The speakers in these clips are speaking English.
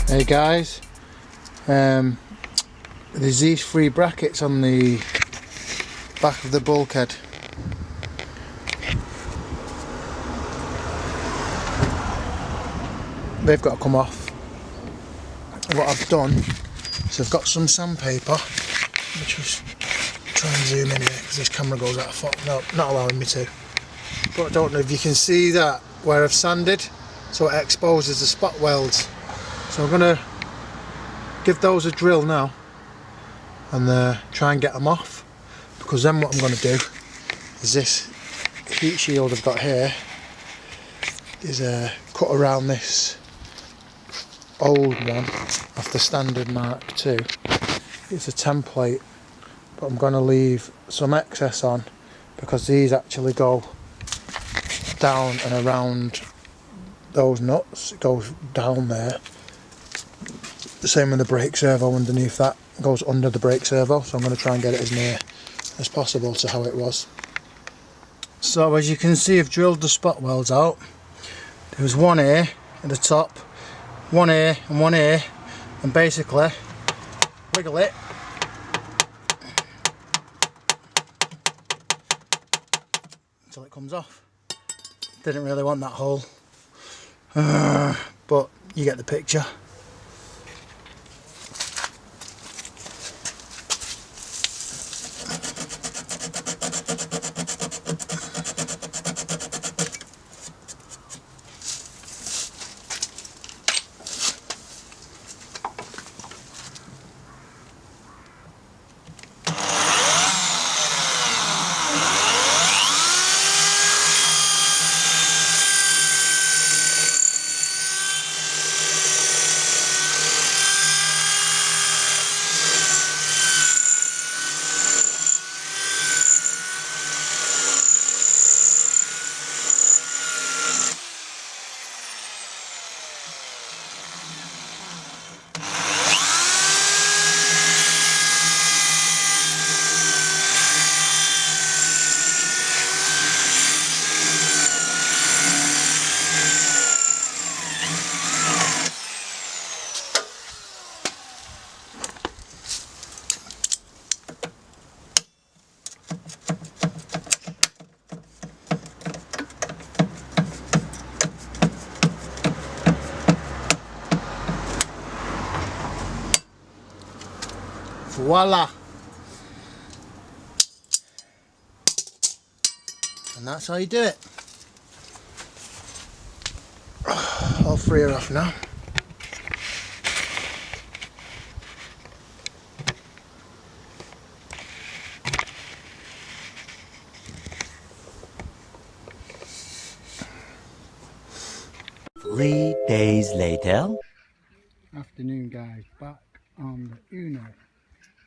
Hey guys, there's these three brackets on the back of the bulkhead. They've got to come off. What I've done is I've got some sandpaper, which is try and zoom in here because this camera goes out of focus. No, not allowing me to. But I don't know if you can see that where I've sanded, so it exposes the spot welds. So I'm going to give those a drill now and try and get them off, because then what I'm going to do is this heat shield I've got here is cut around this old one off the standard Mk2. It's a template, but I'm going to leave some excess on because these actually go down and around those nuts. It goes down there. The same with the brake servo underneath that, goes under the brake servo, so I'm going to try and get it as near as possible to how it was. So as you can see, I've drilled the spot welds out. There was one here at the top, one here and one here, and basically wiggle it until it comes off. Didn't really want that hole, but you get the picture. Voila! And that's how you do it. All three are off now. Three days later. Afternoon guys, back on the Uno,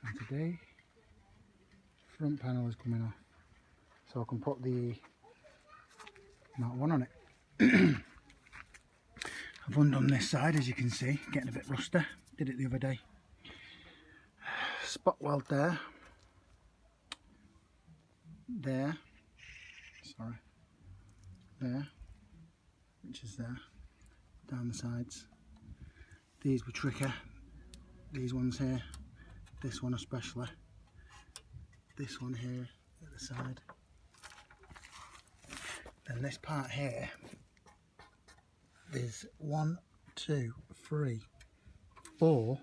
and today front panel is coming off, so I can put the Mk1 on it. I've undone this side, as you can see, getting a bit rusty. Did it the other day. Spot weld there, there, which is there, down the sides. These were tricky, these ones here, this one especially, this one here at the side. Then this part here, there's 1, 2, 3, 4,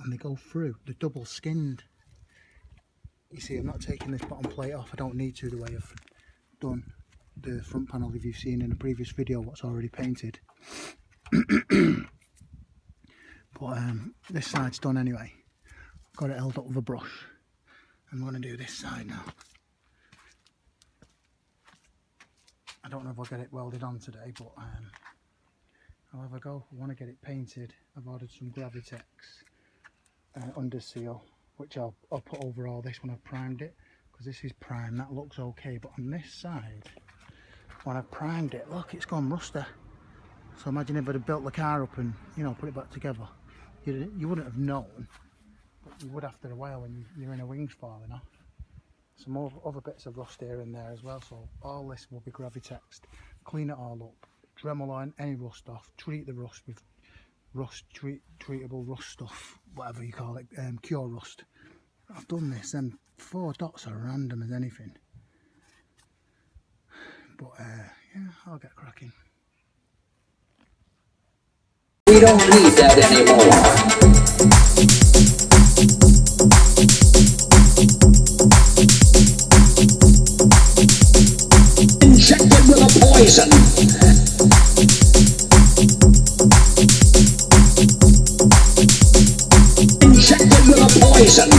and they go through, they're double skinned. You see, I'm not taking this bottom plate off, I don't need to, the way I've done the front panel. If you've seen in a previous video what's already painted. But this side's done anyway. I've got it held up with a brush. I'm going to do this side now. I don't know if I'll get it welded on today, but I'll have a go. I want to get it painted. I've ordered some Gravitex under seal, which I'll put over all this when I've primed it, because this is primed. That looks okay, but on this side, when I've primed it, look, it's gone rusty. So imagine if I'd have built the car up and, you know, put it back together. You wouldn't have known, but you would after a while when you're in a wings falling off. Some other bits of rust here and there as well, so all this will be Gravitex. Clean it all up, Dremel on any rust off, treat the rust with treatable rust stuff, whatever you call it, cure rust. I've done this, and 4 dots are random as anything. But yeah, I'll get cracking. We don't need that anymore. Injected with a poison. Injected with a poison.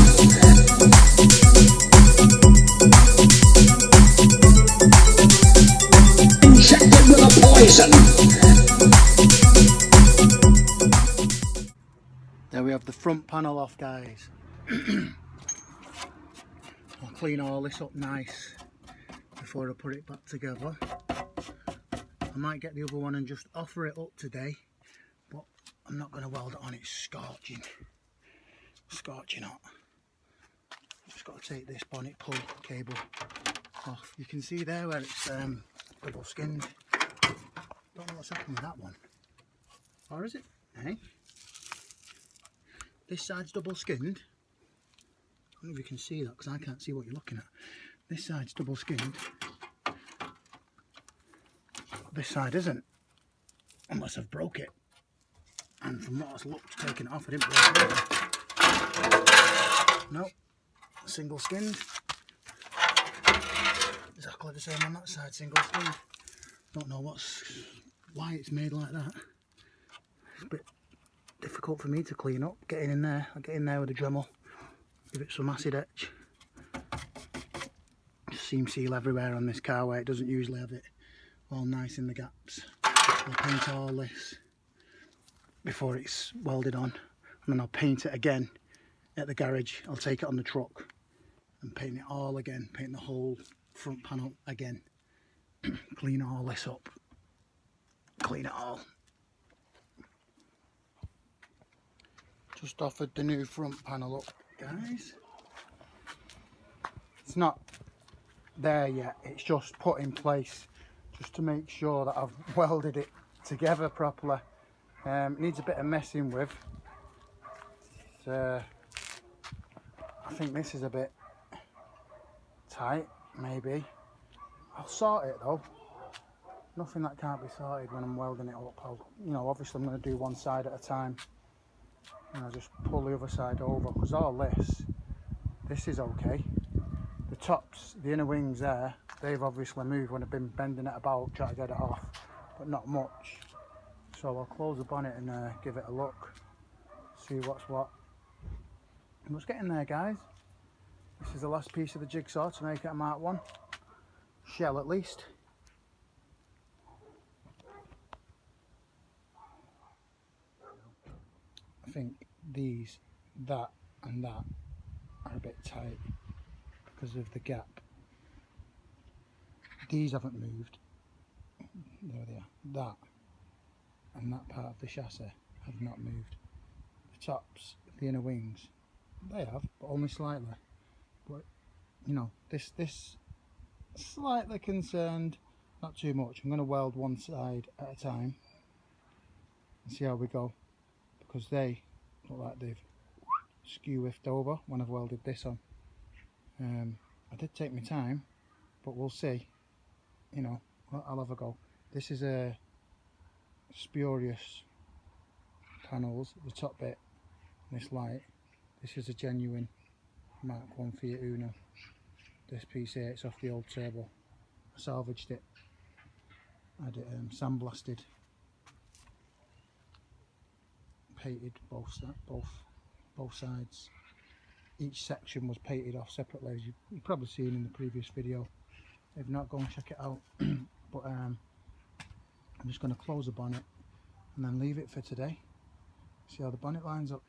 Injected with a poison. There we have the front panel off, guys. I'll clean all this up nice before I put it back together. I might get the other one and just offer it up today, but I'm not going to weld it on. It's scorching hot. Just got to take this bonnet pull cable off. You can see there where it's double skinned. Don't know what's happened with that one, or is it? Hey, this side's double skinned. I don't know if you can see that because I can't see what you're looking at. This side's double skinned. This side isn't, unless I've broke it. And from what I looked, taking it off, I didn't break it. Nope, single skinned. Exactly the same on that side, single skinned. Don't know why it's made like that. It's a bit difficult for me to clean up. Getting in there, I'll get in there with a Dremel, give it some acid etch. Just seam seal everywhere on this car where it doesn't usually have it all nice in the gaps. I'll paint all this before it's welded on, and then I'll paint it again at the garage. I'll take it on the truck and paint it all again, paint the whole front panel again. Clean all this up, clean it all. Just offered the new front panel up, guys. It's not there yet, it's just put in place just to make sure that I've welded it together properly. It needs a bit of messing with. I think this is a bit tight, maybe. I'll sort it though. Nothing that can't be sorted when I'm welding it up. Obviously I'm going to do one side at a time, and I'll just pull the other side over, because all this is okay. The tops, the inner wings there, they've obviously moved when I've been bending it about, trying to get it off, but not much. So I'll close the bonnet and give it a look, see what's what. I'm just getting there, guys. This is the last piece of the jigsaw to make it a Mark 1 shell, at least. I think that and that are a bit tight because of the gap. These haven't moved. There they are. That and that part of the chassis have not moved. The tops, the inner wings, they have, but only slightly. But this slightly concerned, not too much. I'm going to weld one side at a time and see how we go, because they look like they've skew-whiffed over when I've welded this on. I did take my time, but we'll see. I'll have a go. This is a spurious panels, the top bit, this light. This is a genuine Mark 1 Fiat Uno. This piece here, it's off the old turbo. I salvaged it, had it sandblasted, painted both sides. Each section was painted off separately, as you've probably seen in the previous video. If not, go and check it out. But I'm just going to close the bonnet and then leave it for today. See how the bonnet lines up.